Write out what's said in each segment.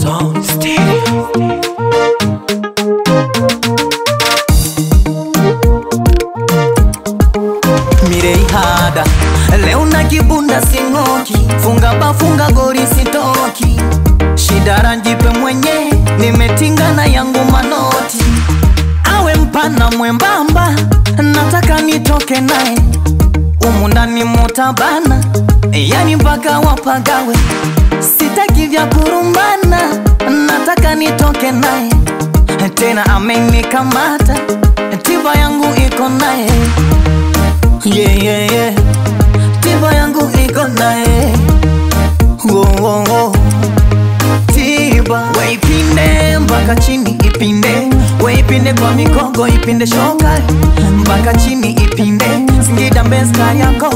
Stone Stereo. Mireihada leo na kibunda singoki, funga bafunga gori sitoki, shidara njipe mwenye, nimetinga na yangu manoti, awe mpana mwembamba, nataka nitoke nae, umundani mutabana, yani mpaka wapagawe, sitaki vya kurumbana, nataka nitoke nae, tena amenikamata, tiba yangu iko nae. Yeah, yeah, yeah. Tiba yangu iko nae. Oh, oh, oh. Tiba we ipinde mpaka chini ipinde, we ipinde kwa mikogo ipinde shoka mpaka chini ipinde, Singida Mbeska yako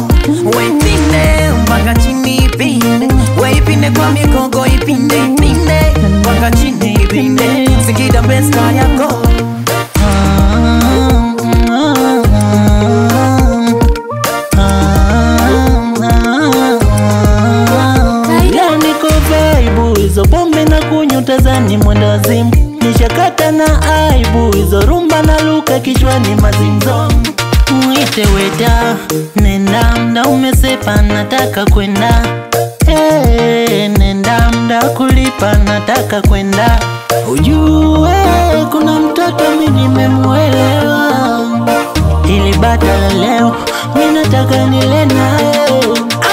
we ipinde mpaka chini ipinde, we ipinde kwa mikogo ipinde ipinde mpaka chini ipinde, Singida Mbeska yako. Hizo pombe na kunyutazani mwendazimu, nishakata na aibu, hizo rumba na luka kichwani mazimzo. Mwite weda, nenda mda umesepa nataka kwenda. Nenda mda kulipa nataka kwenda. Ujue kuna mtoto mimi nimemuelewa, ili bata leo minataka nile nae.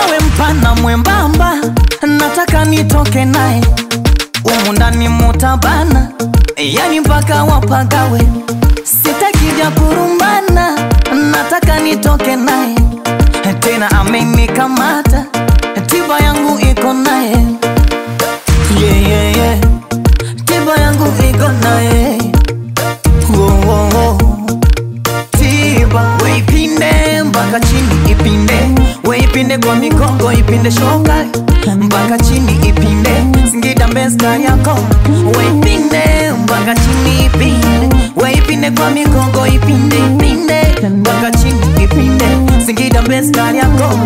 Awe mpana mwembamba, nataka nitoke nae, umundani mutabana, yani mpaka wapagawe, sitaki vya kurumbana, nataka nitoke nae, tena amenikamata, tiba yangu iko nae. Yeah, yeah, yeah. Tiba yangu iko nae. Oh, oh, oh. Tiba we ipinde mpaka chini ipinde, we ipinde kwa mikogo ipinde shoka mpaka chini ipinde, Singida Mbeska yako we ipinde mpaka chini ipinde, we ipinde kwa mikogo ipinde ipinde mpaka chini ipinde, Singida Mbeska yako.